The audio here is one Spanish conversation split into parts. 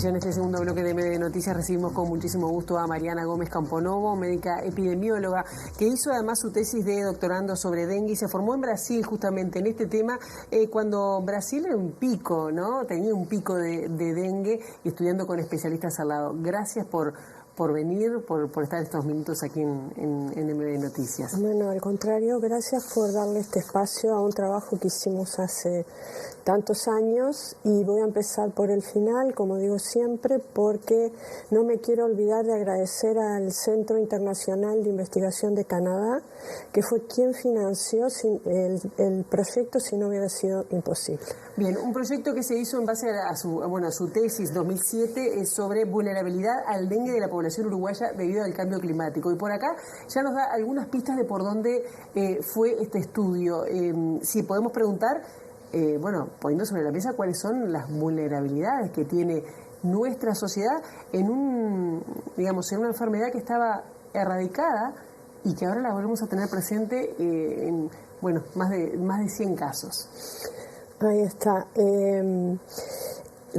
Y en este segundo bloque de MD Noticias recibimos con muchísimo gusto a Mariana Gómez Camponovo, médica epidemióloga, que hizo además su tesis de doctorando sobre dengue y se formó en Brasil justamente en este tema, cuando Brasil era un pico, ¿no? Tenía un pico de dengue y estudiando con especialistas al lado. Gracias por venir, por estar estos minutos aquí en MD Noticias. Bueno, al contrario, gracias por darle este espacio a un trabajo que hicimos hace tantos años, y voy a empezar por el final, como digo siempre, porque no me quiero olvidar de agradecer al Centro Internacional de Investigación de Canadá, que fue quien financió el proyecto, si no hubiera sido imposible. Bien, un proyecto que se hizo en base a su tesis 2007 sobre vulnerabilidad al dengue de la población uruguaya debido al cambio climático. Y por acá ya nos da algunas pistas de por dónde fue este estudio. Si podemos preguntar, poniendo sobre la mesa cuáles son las vulnerabilidades que tiene nuestra sociedad en una enfermedad que estaba erradicada y que ahora la volvemos a tener presente en más de 100 casos. Ahí está.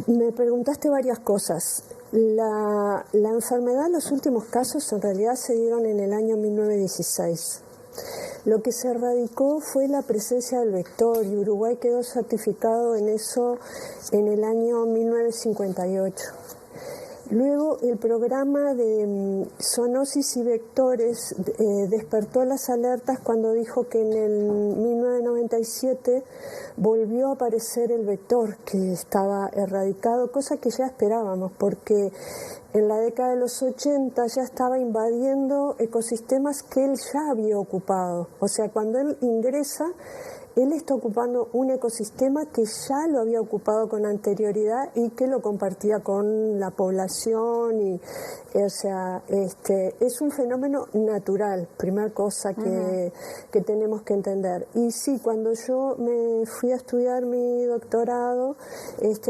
Me preguntaste varias cosas. La enfermedad, los últimos casos en realidad se dieron en el año 1916. Lo que se erradicó fue la presencia del vector, y Uruguay quedó certificado en eso en el año 1958. Luego el programa de zoonosis y vectores despertó las alertas cuando dijo que en el 1997 volvió a aparecer el vector que estaba erradicado, cosa que ya esperábamos, porque en la década de los 80 ya estaba invadiendo ecosistemas que él ya había ocupado. O sea, cuando él ingresa, él está ocupando un ecosistema que ya lo había ocupado con anterioridad y que lo compartía con la población. Es un fenómeno natural, primera cosa que tenemos que entender. Y sí, cuando yo me fui a estudiar mi doctorado,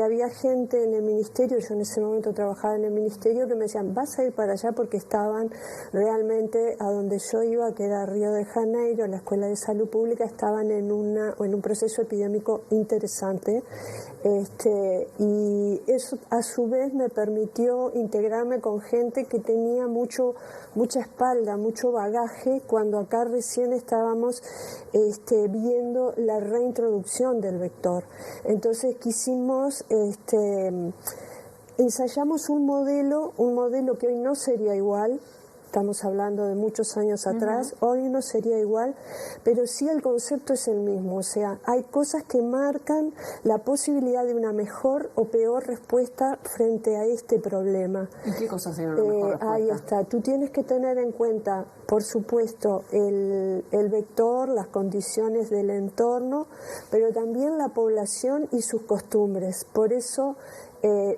había gente en el ministerio, yo en ese momento trabajaba en el ministerio, que me decían, vas a ir para allá, porque estaban realmente a donde yo iba, que era Río de Janeiro, la Escuela de Salud Pública, estaban en un proceso epidémico interesante, y eso a su vez me permitió integrarme con gente que tenía mucha espalda, mucho bagaje, cuando acá recién estábamos viendo la reintroducción del vector. Entonces ensayamos un modelo que hoy no sería igual. Estamos hablando de muchos años atrás, hoy no sería igual, pero sí el concepto es el mismo. O sea, hay cosas que marcan la posibilidad de una mejor o peor respuesta frente a este problema. ¿Y qué cosas serían una mejor respuesta? Ahí está. Tú tienes que tener en cuenta, por supuesto, el vector, las condiciones del entorno, pero también la población y sus costumbres. Por eso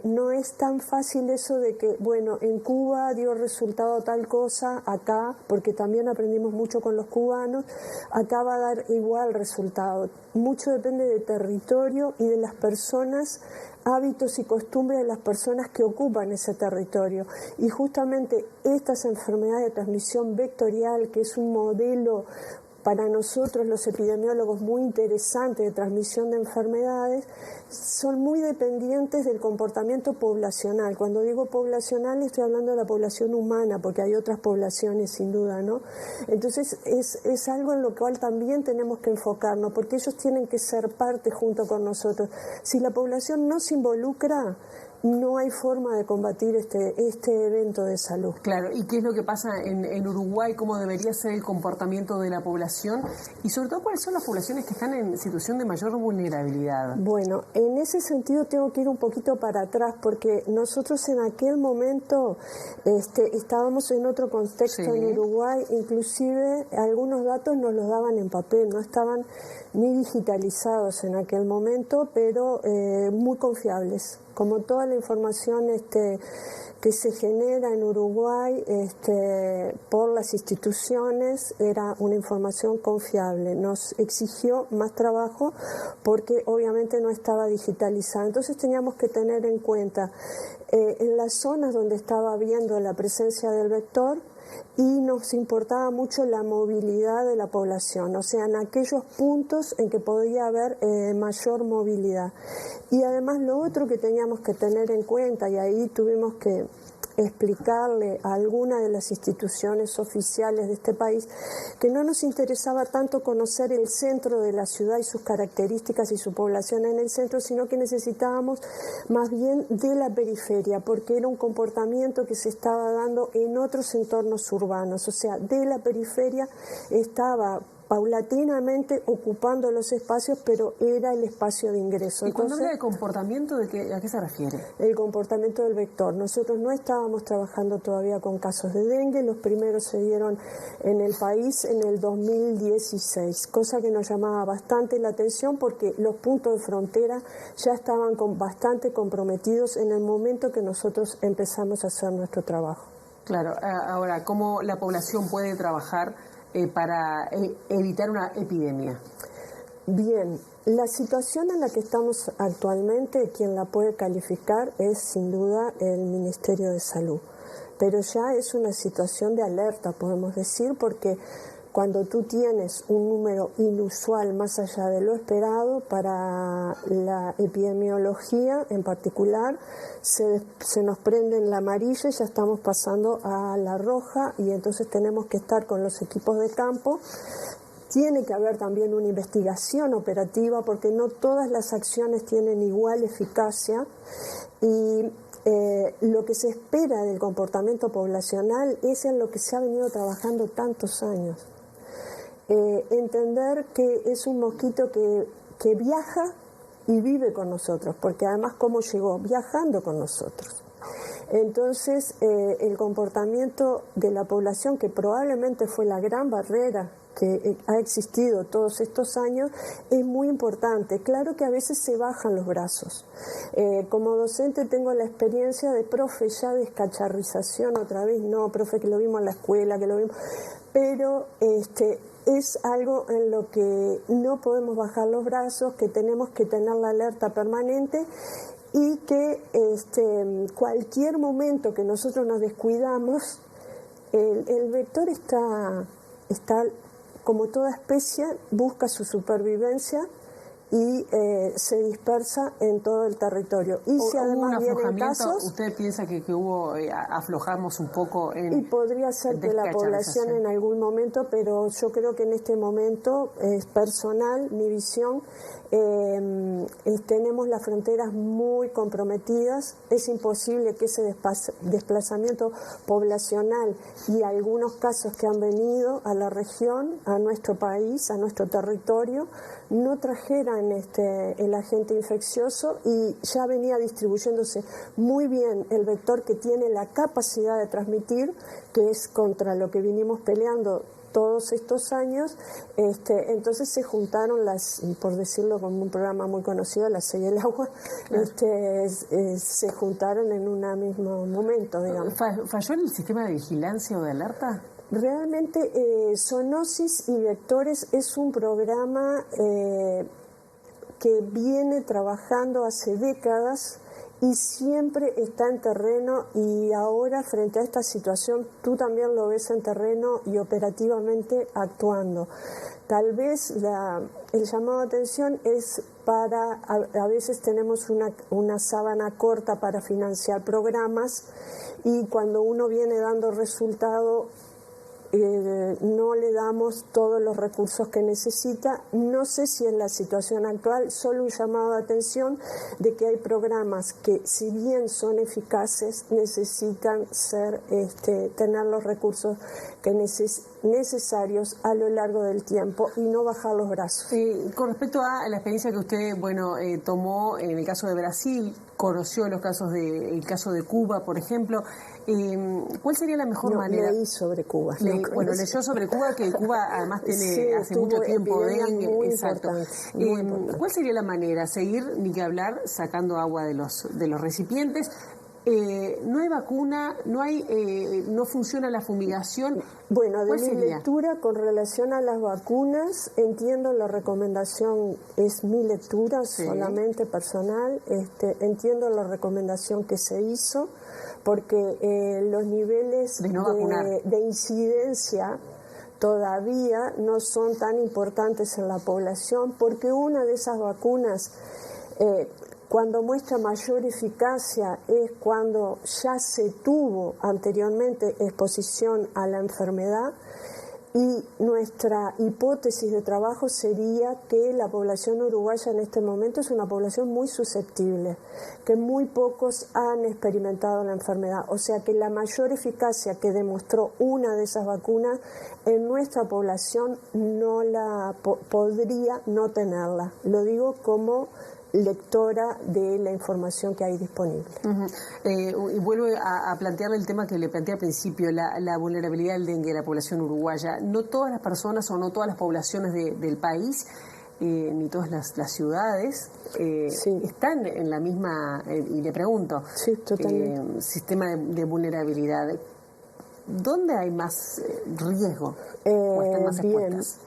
no es tan fácil eso de que, en Cuba dio resultado tal cosa, acá, porque también aprendimos mucho con los cubanos, acá va a dar igual resultado. Mucho depende del territorio y de las personas, hábitos y costumbres de las personas que ocupan ese territorio. Y justamente estas enfermedades de transmisión vectorial, que es un modelo para nosotros los epidemiólogos muy interesante de transmisión de enfermedades, son muy dependientes del comportamiento poblacional. Cuando digo poblacional estoy hablando de la población humana, porque hay otras poblaciones sin duda, ¿no? Entonces es algo en lo cual también tenemos que enfocarnos, porque ellos tienen que ser parte junto con nosotros. Si la población no se involucra, no hay forma de combatir este evento de salud. Claro, ¿y qué es lo que pasa en Uruguay? ¿Cómo debería ser el comportamiento de la población? Y sobre todo, ¿cuáles son las poblaciones que están en situación de mayor vulnerabilidad? Bueno, en ese sentido tengo que ir un poquito para atrás, porque nosotros en aquel momento estábamos en otro contexto en Uruguay, inclusive algunos datos nos los daban en papel, no estaban ni digitalizados en aquel momento, pero muy confiables. Como toda la información que se genera en Uruguay por las instituciones, era una información confiable. Nos exigió más trabajo porque obviamente no estaba digitalizada. Entonces teníamos que tener en cuenta en las zonas donde estaba habiendo la presencia del vector, y nos importaba mucho la movilidad de la población, o sea, en aquellos puntos en que podía haber mayor movilidad. Y además lo otro que teníamos que tener en cuenta, y ahí tuvimos que explicarle a alguna de las instituciones oficiales de este país que no nos interesaba tanto conocer el centro de la ciudad y sus características y su población en el centro, sino que necesitábamos más bien de la periferia, porque era un comportamiento que se estaba dando en otros entornos urbanos, o sea, de la periferia estaba paulatinamente ocupando los espacios, pero era el espacio de ingreso. ¿Y cuando habla de comportamiento, a qué se refiere? El comportamiento del vector. Nosotros no estábamos trabajando todavía con casos de dengue, los primeros se dieron en el país en el 2016, cosa que nos llamaba bastante la atención porque los puntos de frontera ya estaban bastante comprometidos en el momento que nosotros empezamos a hacer nuestro trabajo. Claro, ahora, ¿cómo la población puede trabajar para evitar una epidemia? Bien, la situación en la que estamos actualmente, quien la puede calificar es sin duda el Ministerio de Salud, pero ya es una situación de alerta, podemos decir, porque cuando tú tienes un número inusual más allá de lo esperado para la epidemiología en particular, se nos prende en la amarilla y ya estamos pasando a la roja y entonces tenemos que estar con los equipos de campo. Tiene que haber también una investigación operativa porque no todas las acciones tienen igual eficacia y lo que se espera del comportamiento poblacional es en lo que se ha venido trabajando tantos años. Entender que es un mosquito que viaja y vive con nosotros, porque además ¿cómo llegó? Viajando con nosotros. Entonces, el comportamiento de la población, que probablemente fue la gran barrera que ha existido todos estos años, es muy importante. Claro que a veces se bajan los brazos. Como docente tengo la experiencia de profe ya descacharrización otra vez, no, profe, que lo vimos en la escuela, que lo vimos, pero es algo en lo que no podemos bajar los brazos, que tenemos que tener la alerta permanente y que cualquier momento que nosotros nos descuidamos, el vector está como toda especie, busca su supervivencia y se dispersa en todo el territorio. Y si además vienen casos, ¿usted piensa que hubo, aflojamos un poco en... Y podría ser que la población en algún momento, pero yo creo que en este momento es personal, mi visión, tenemos las fronteras muy comprometidas, es imposible que ese desplazamiento poblacional y algunos casos que han venido a la región, a nuestro país, a nuestro territorio, no trajeran el agente infeccioso y ya venía distribuyéndose muy bien el vector que tiene la capacidad de transmitir, que es contra lo que vinimos peleando todos estos años. Entonces se juntaron por decirlo como un programa muy conocido, la Sey y el Agua, se juntaron en un mismo momento, digamos. ¿Falló en el sistema de vigilancia o de alerta? Realmente Zoonosis y Vectores es un programa que viene trabajando hace décadas y siempre está en terreno, y ahora frente a esta situación tú también lo ves en terreno y operativamente actuando. Tal vez el llamado de atención es a veces tenemos una sábana corta para financiar programas y cuando uno viene dando resultado no le damos todos los recursos que necesita. No sé si en la situación actual, solo un llamado de atención de que hay programas que, si bien son eficaces, necesitan tener los recursos necesarios a lo largo del tiempo y no bajar los brazos. Con respecto a la experiencia que usted tomó en el caso de Brasil, conoció el caso de Cuba, por ejemplo, ¿cuál sería la mejor manera? Leí sobre Cuba. Leyó sobre Cuba, que Cuba además tiene hace mucho tiempo dengue. Exacto. ¿Cuál sería la manera? Seguir, ni que hablar, sacando agua de los recipientes, no hay vacuna, no funciona la fumigación. Bueno, de mi lectura con relación a las vacunas, entiendo la recomendación, es mi lectura solamente personal, entiendo la recomendación que se hizo, porque los niveles de incidencia todavía no son tan importantes en la población, porque una de esas vacunas, cuando muestra mayor eficacia, es cuando ya se tuvo anteriormente exposición a la enfermedad, y nuestra hipótesis de trabajo sería que la población uruguaya en este momento es una población muy susceptible, que muy pocos han experimentado la enfermedad, o sea que la mayor eficacia que demostró una de esas vacunas en nuestra población no la podría no tenerla. Lo digo como lectora de la información que hay disponible. Y vuelvo a plantearle el tema que le planteé al principio, la vulnerabilidad del dengue de la población uruguaya. No todas las personas o no todas las poblaciones del país, ni todas las ciudades, están en la misma, y le pregunto, sistema de vulnerabilidad. ¿Dónde hay más riesgo o están más expuestas?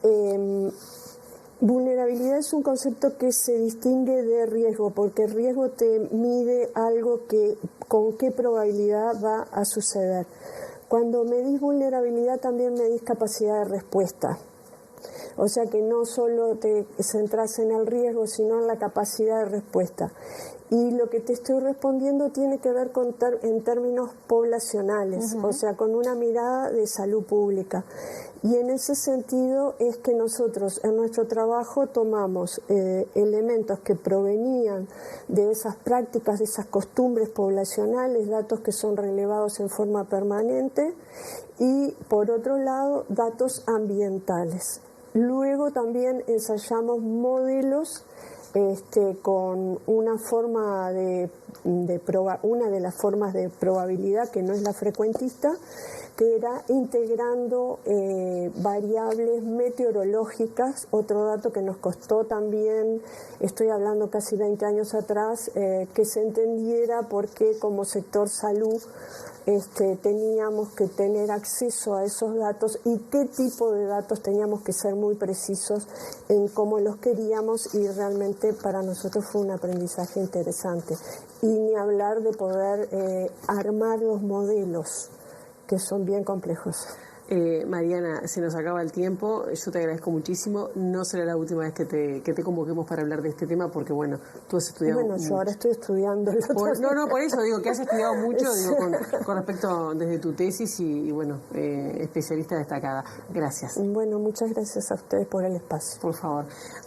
Vulnerabilidad es un concepto que se distingue de riesgo, porque el riesgo te mide algo con qué probabilidad va a suceder. Cuando medís vulnerabilidad también medís capacidad de respuesta. O sea que no solo te centras en el riesgo, sino en la capacidad de respuesta. Y lo que te estoy respondiendo tiene que ver en términos poblacionales, o sea, con una mirada de salud pública. Y en ese sentido es que nosotros en nuestro trabajo tomamos elementos que provenían de esas prácticas, de esas costumbres poblacionales, datos que son relevados en forma permanente, y por otro lado datos ambientales. Luego también ensayamos modelos con una forma una de las formas de probabilidad que no es la frecuentista, que era integrando variables meteorológicas, otro dato que nos costó también, estoy hablando casi 20 años atrás, que se entendiera por qué como sector salud teníamos que tener acceso a esos datos y qué tipo de datos teníamos que ser muy precisos en cómo los queríamos, y realmente para nosotros fue un aprendizaje interesante. Y ni hablar de poder armar los modelos, que son bien complejos. Mariana, se nos acaba el tiempo, yo te agradezco muchísimo, no será la última vez que te convoquemos para hablar de este tema, porque bueno, tú has estudiado mucho. Yo ahora estoy estudiando por eso digo que has estudiado mucho, digo, con respecto desde tu tesis y bueno, especialista destacada. Gracias. Bueno, muchas gracias a ustedes por el espacio. Por favor.